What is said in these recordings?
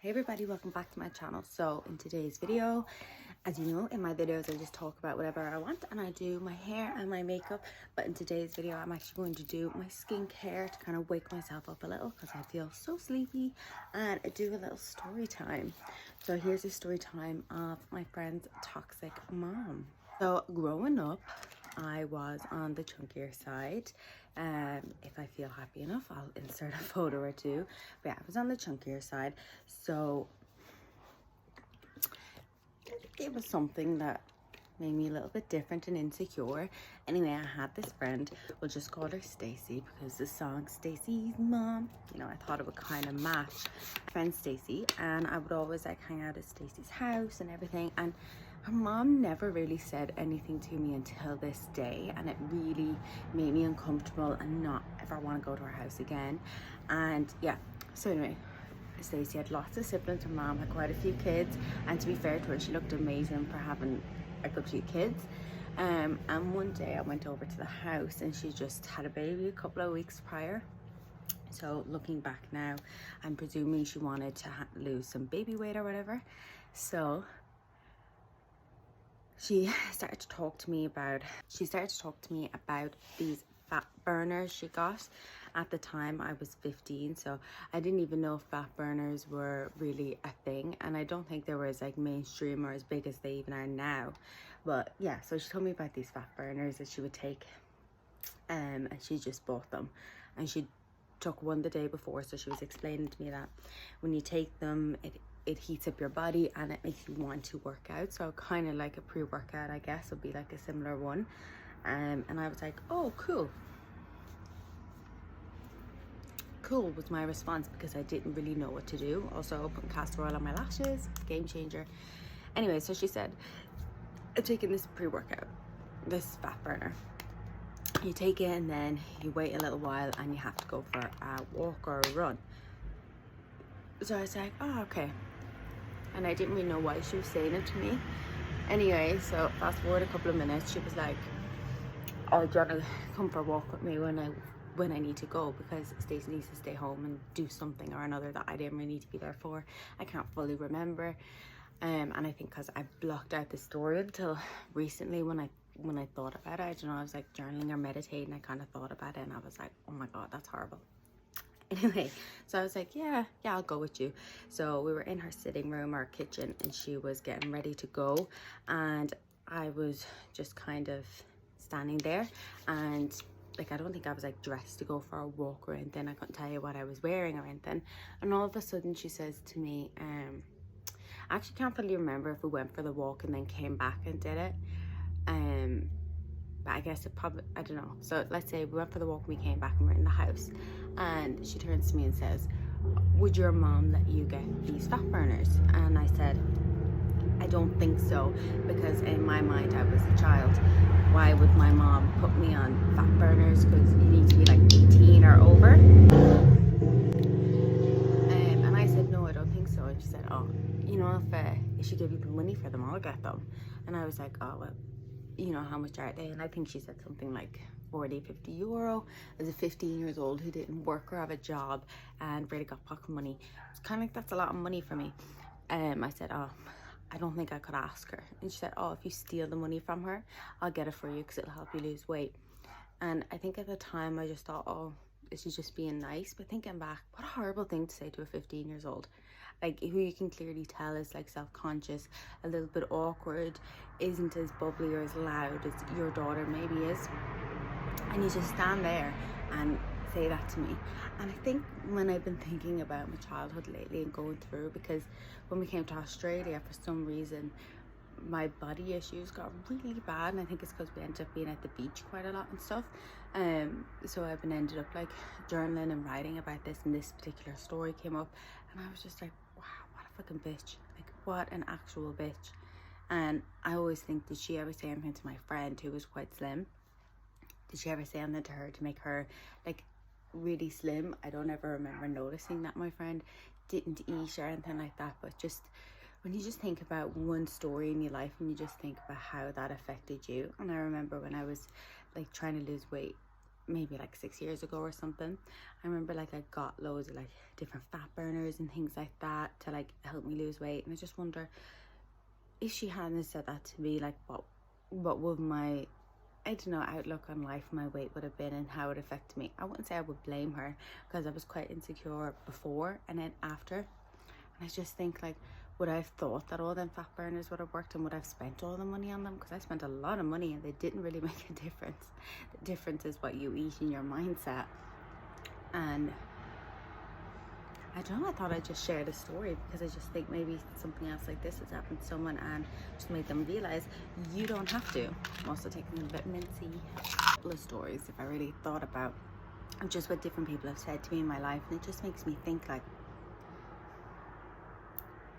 Hey everybody, welcome back to my channel. So in today's video, as you know, in my videos I just talk about whatever I want and I do my hair and my makeup, but in today's video I'm actually going to do my skincare to kind of wake myself up a little because I feel so sleepy, and do a little story time. So here's a story time of my friend's toxic mom. So growing up, I was on the chunkier side. If I feel happy enough, I'll insert a photo or two. But yeah, I was on the chunkier side. So it was something that made me a little bit different and insecure. Anyway, I had this friend, we'll just call her Stacy because the song Stacy's Mom, you know, I thought it would kind of match friend Stacy, and I would always like hang out at Stacy's house and everything, and her mom never really said anything to me until this day, and it really made me uncomfortable and not ever want to go to her house again. And yeah, so anyway, Stacey had lots of siblings. Her mom had quite a few kids, and to be fair to her, she looked amazing for having a good few kids. And one day I went over to the house and she just had a baby a couple of weeks prior. So looking back now, I'm presuming she wanted to lose some baby weight or whatever. So she started to talk to me about these fat burners she got. At the time I was 15, so I didn't even know fat burners were really a thing, and I don't think they were as like mainstream or as big as they even are now. But yeah, so she told me about these fat burners that she would take, and she just bought them, and she took one the day before. So she was explaining to me that when you take them, it heats up your body and it makes you want to work out. So kind of like a pre-workout, I guess, would be like a similar one. And I was like, oh, cool was my response, because I didn't really know what to do. Also putting castor oil on my lashes, game changer. Anyway, so she said, I'm taking this pre-workout, this fat burner. You take it and then you wait a little while and you have to go for a walk or a run. So I was like, oh, okay. And I didn't really know why she was saying it to me. Anyway, so fast forward a couple of minutes, she was like, oh, do you want to come for a walk with me when I need to go, because Stacey needs to stay home and do something or another that I didn't really need to be there for. I can't fully remember. And I think because I blocked out the story until recently when I thought about it. I don't know, I was like journaling or meditating, I kind of thought about it and I was like, oh my god, that's horrible. Anyway, so I was like, yeah, I'll go with you. So we were in her sitting room or kitchen and she was getting ready to go, and I was just kind of standing there, and like I don't think I was like dressed to go for a walk or anything. I couldn't tell you what I was wearing or anything. And all of a sudden she says to me, I actually can't really remember if we went for the walk and then came back and did it. But I guess it probably, I don't know. So let's say we went for the walk and we came back and we're in the house, and she turns to me and says, would your mom let you get these fat burners? And I said, I don't think so, because in my mind I was a child. Why would my mom put me on fat burners? Because you need to be like 18 or over. And I said, no, I don't think so. And she said, oh, you know, if she gave you the money for them, I'll get them. And I was like, oh, well, you know, how much are they? And I think she said something like 40-50 euro. As a 15 years old who didn't work or have a job and really got pocket money, it's kind of like, that's a lot of money for me. I said, oh, I don't think I could ask her. And she said, oh, if you steal the money from her, I'll get it for you because it'll help you lose weight. And I think at the time I just thought, oh, this is just being nice. But thinking back, what a horrible thing to say to a 15 years old, like who you can clearly tell is like self-conscious, a little bit awkward, isn't as bubbly or as loud as your daughter maybe is, and you just stand there and say that to me. And I think when I've been thinking about my childhood lately and going through, because when we came to Australia, for some reason my body issues got really bad, and I think it's because we ended up being at the beach quite a lot and stuff. So I've been ended up like journaling and writing about this, and this particular story came up, and I was just like, wow, what a fucking bitch, like what an actual bitch. And I always think, did she ever say anything to my friend who was quite slim? Did she ever say anything to her to make her like really slim? I don't ever remember noticing that my friend didn't eat or anything like that. But just when you just think about one story in your life and you just think about how that affected you. And I remember when I was like trying to lose weight, maybe like 6 years ago or something. I remember like I got loads of like different fat burners and things like that to like help me lose weight, and I just wonder if she hadn't said that to me, like what would my, I don't know, outlook on life, my weight would have been, and how it affected me. I wouldn't say I would blame her, because I was quite insecure before and then after. And I just think like, would I have thought that all them fat burners would have worked, and would I have spent all the money on them? Because I spent a lot of money and they didn't really make a difference. The difference is what you eat and your mindset. And I don't know, I thought I'd just share the story, because I just think maybe something else like this has happened to someone and just made them realize you don't have to. I'm also taking a vitamin C. Couple of stories, if I really thought about just what different people have said to me in my life, and it just makes me think like,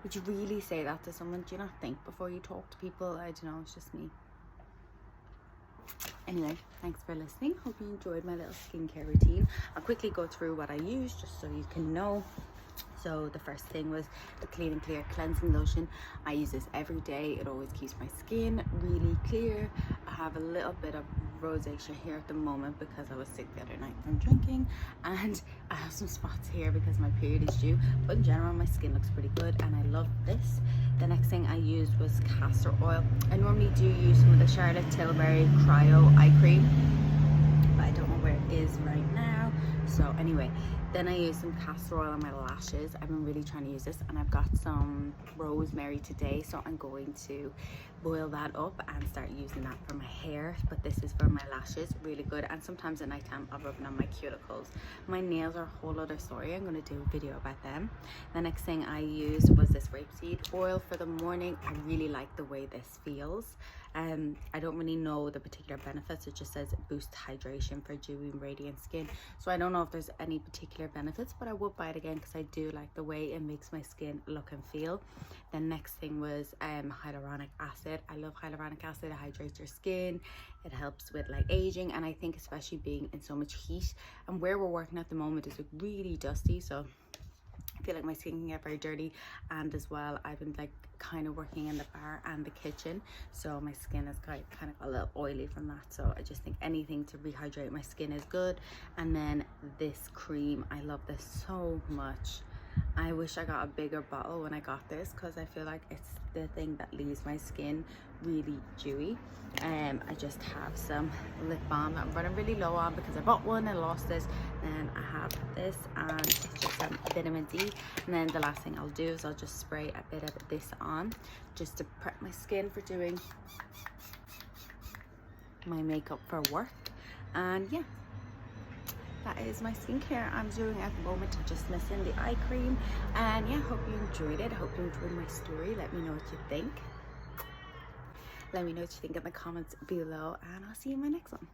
would you really say that to someone? Do you not think before you talk to people? I don't know, it's just me. Anyway, thanks for listening. Hope you enjoyed my little skincare routine. I'll quickly go through what I use just so you can know. So the first thing was the Clean and Clear cleansing lotion. I use this every day. It always keeps my skin really clear. I have a little bit of rosacea here at the moment because I was sick the other night from drinking, and I have some spots here because my period is due, but in general my skin looks pretty good and I love this. The next thing I used was castor oil. I normally do use some of the Charlotte Tilbury Cryo Eye Cream, but I don't know where it is right now. So anyway, then I used some castor oil on my lashes. I've been really trying to use this, and I've got some rosemary today, so I'm going to boil that up and start using that for my hair. But this is for my lashes, really good. And sometimes at night time I'll rub it on my cuticles. My nails are a whole other story. I'm going to do a video about them. The next thing I used was this rapeseed oil for the morning. I really like the way this feels. I don't really know the particular benefits. It just says boost hydration for dewy and radiant skin, so I don't know if there's any particular benefits, but I would buy it again because I do like the way it makes my skin look and feel. The next thing was hyaluronic acid. I love hyaluronic acid. It hydrates your skin, it helps with like aging, and I think especially being in so much heat and where we're working at the moment is really dusty, so I feel like my skin can get very dirty. And as well, I've been like kind of working in the bar and the kitchen, so my skin is kind of a little oily from that, so I just think anything to rehydrate my skin is good. And then this cream, I love this so much. I wish I got a bigger bottle when I got this, because I feel like it's the thing that leaves my skin really dewy. I just have some lip balm that I'm running really low on because I bought one and lost this. Then I have this, and it's just some vitamin D. And then the last thing I'll do is I'll just spray a bit of this on just to prep my skin for doing my makeup for work. And yeah, that is my skincare I'm doing at the moment. I'm just missing the eye cream. And yeah, hope you enjoyed it. Hope you enjoyed my story. Let me know what you think. Let me know what you think in the comments below, and I'll see you in my next one.